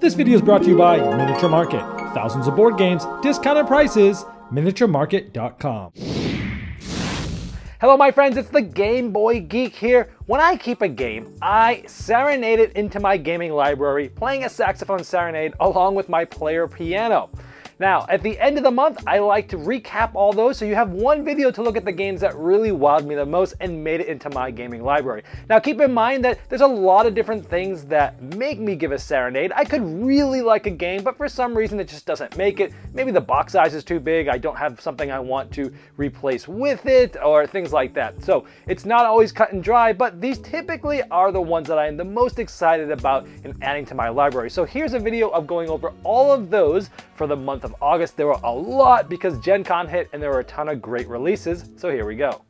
This video is brought to you by Miniature Market. Thousands of board games, discounted prices, miniaturemarket.com. Hello my friends, it's the Game Boy Geek here. When I keep a game, I serenade it into my gaming library, playing a saxophone serenade along with my player piano. Now, at the end of the month, I like to recap all those so you have one video to look at the games that really wowed me the most and made it into my gaming library. Now, keep in mind that there's a lot of different things that make me give a serenade. I could really like a game, but for some reason it just doesn't make it. Maybe the box size is too big, I don't have something I want to replace with it, or things like that. So it's not always cut and dry, but these typically are the ones that I am the most excited about in adding to my library. So here's a video of going over all of those for the month of August. There were a lot because Gen Con hit and there were a ton of great releases, so here we go.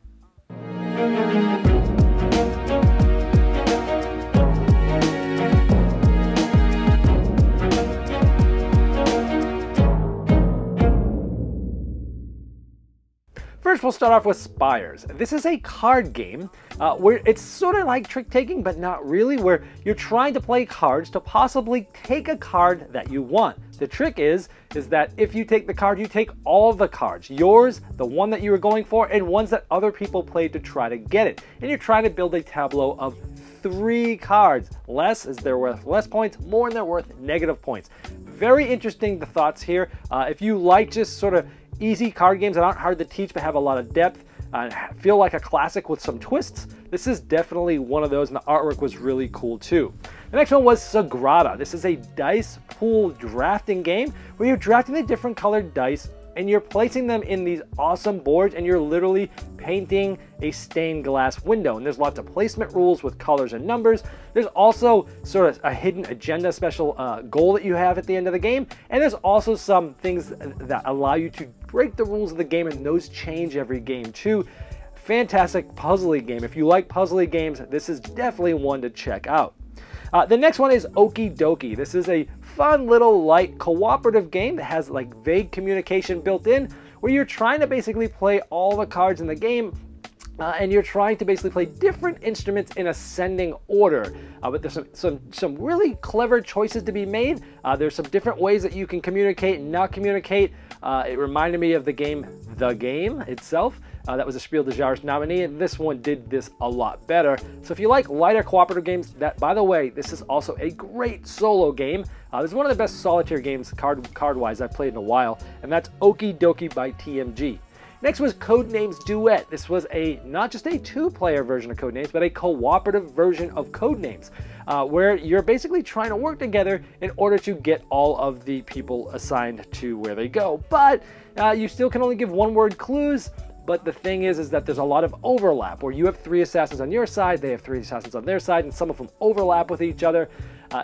First, we'll start off with Spires. This is a card game where it's sort of like trick-taking, but not really, where you're trying to play cards to possibly take a card that you want. The trick is that if you take the card, you take all the cards. Yours, the one that you were going for, and ones that other people played to try to get it. And you're trying to build a tableau of 3 cards. Less is they're worth less points, more and they're worth negative points. Very interesting, the thoughts here. If you like just sort of easy card games that aren't hard to teach but have a lot of depth, feel like a classic with some twists, this is definitely one of those, and the artwork was really cool too. The next one was Sagrada. This is a dice pool drafting game where you're drafting the different colored dice and you're placing them in these awesome boards and you're literally painting a stained glass window. And there's lots of placement rules with colors and numbers. There's also sort of a hidden agenda special goal that you have at the end of the game. And there's also some things that allow you to break the rules of the game, and those change every game too. Fantastic puzzly game. If you like puzzly games, this is definitely one to check out. The next one is OkeyDokey. This is a fun little light cooperative game that has like vague communication built in, where you're trying to basically play all the cards in the game and you're trying to basically play different instruments in ascending order. But there's some really clever choices to be made. There's some different ways that you can communicate and not communicate. It reminded me of the game itself. That was a Spiel des Jahres nominee, and this one did this a lot better. So if you like lighter cooperative games, that, by the way, this is also a great solo game. This is one of the best solitaire games card-wise I've played in a while, and that's OkeyDokey by TMG. Next was Codenames Do It. This was not just a 2-player version of Codenames, but a cooperative version of Codenames, where you're basically trying to work together in order to get all of the people assigned to where they go. But you still can only give one-word clues. But the thing is that there's a lot of overlap, where you have 3 assassins on your side, they have 3 assassins on their side, and some of them overlap with each other.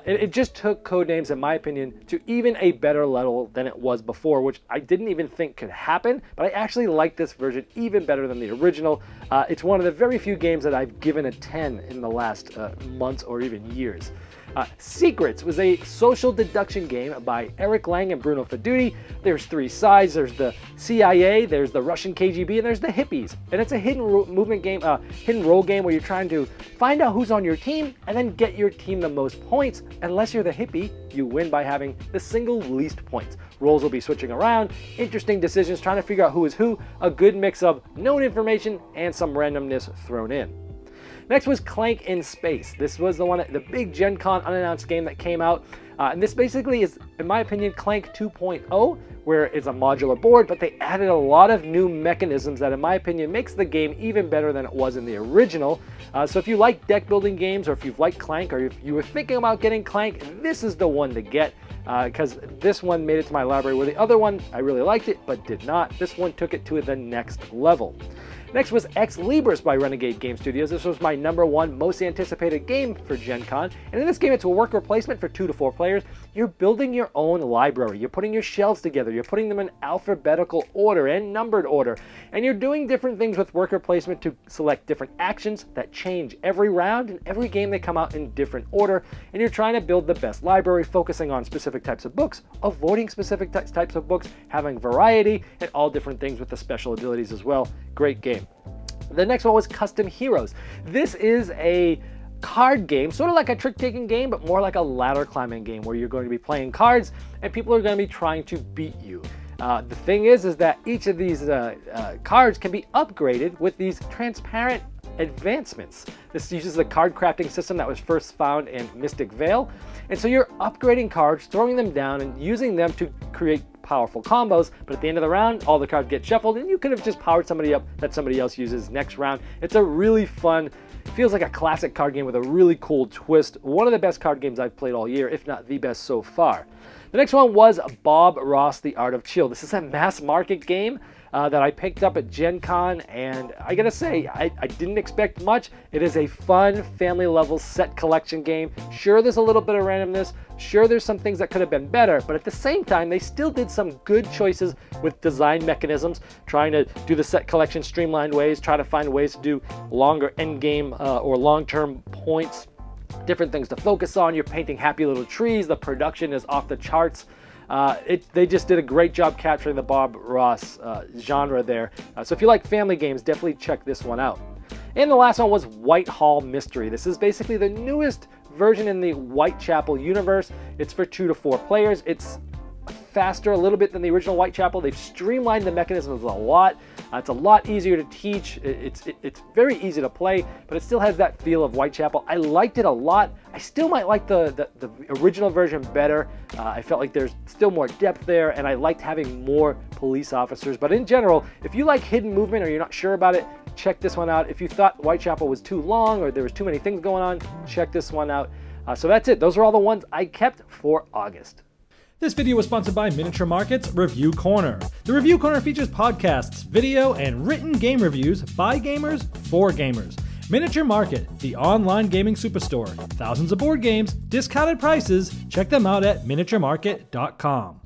It just took Codenames, in my opinion, to even a better level than it was before, which I didn't even think could happen, but I actually like this version even better than the original. It's one of the very few games that I've given a 10 in the last months or even years. Secrets was a social deduction game by Eric Lang and Bruno Feduti. There's 3 sides. There's the CIA, there's the Russian KGB, and there's the hippies. And it's a hidden movement game, hidden role game where you're trying to find out who's on your team and then get your team the most points. Unless you're the hippie, you win by having the single least points. Roles will be switching around, interesting decisions, trying to figure out who is who, a good mix of known information and some randomness thrown in. Next was Clank in Space. This was the big Gen Con unannounced game that came out. And this basically is, in my opinion, Clank 2.0, where it's a modular board, but they added a lot of new mechanisms that, in my opinion, makes the game even better than it was in the original. So if you like deck building games, or if you've liked Clank, or if you were thinking about getting Clank, this is the one to get, because this one made it to my library, where the other one, I really liked it, but did not. This one took it to the next level. Next was ExLibris by Renegade Game Studios. This was my #1 most anticipated game for Gen Con. And in this game, it's a worker placement for 2 to 4 players. You're building your own library. You're putting your shelves together. You're putting them in alphabetical order and numbered order. And you're doing different things with worker placement to select different actions that change every round. And every game they come out in different order. And you're trying to build the best library, focusing on specific types of books, avoiding specific types of books, having variety, and all different things with the special abilities as well. Great game. The next one was Custom Heroes. This is a card game, sort of like a trick-taking game, but more like a ladder climbing game where you're going to be playing cards and people are going to be trying to beat you. The thing is that each of these cards can be upgraded with these transparent advancements. This uses the card crafting system that was first found in Mystic Vale. And so you're upgrading cards, throwing them down, and using them to create powerful combos. But at the end of the round, all the cards get shuffled, and you could have just powered somebody up that somebody else uses next round. It's a really fun, feels like a classic card game with a really cool twist. One of the best card games I've played all year, if not the best so far. The next one was Bob Ross, The Art of Chill. This is a mass market game that I picked up at Gen Con, and I gotta say, I didn't expect much. It is a fun, family level set collection game. Sure, there's a little bit of randomness. Sure, there's some things that could have been better, but at the same time, they still did some good choices with design mechanisms, trying to do the set collection streamlined ways, try to find ways to do longer end game or long-term points, different things to focus on. You're painting happy little trees. The production is off the charts. They just did a great job capturing the Bob Ross genre there. So if you like family games, definitely check this one out. And the last one was Whitechapel Mystery. This is basically the newest version in the Whitechapel universe. It's for 2 to 4 players. It's faster a little bit than the original Whitechapel. They've streamlined the mechanisms a lot. It's a lot easier to teach. It's very easy to play, but it still has that feel of Whitechapel. I liked it a lot. I still might like the original version better. I felt like there's still more depth there, and I liked having more police officers. But in general, if you like hidden movement or you're not sure about it, check this one out. If you thought Whitechapel was too long or there was too many things going on, check this one out. So that's it. Those are all the ones I kept for August. This video was sponsored by Miniature Market's Review Corner. The Review Corner features podcasts, video, and written game reviews by gamers for gamers. Miniature Market, the online gaming superstore. Thousands of board games, discounted prices. Check them out at miniaturemarket.com.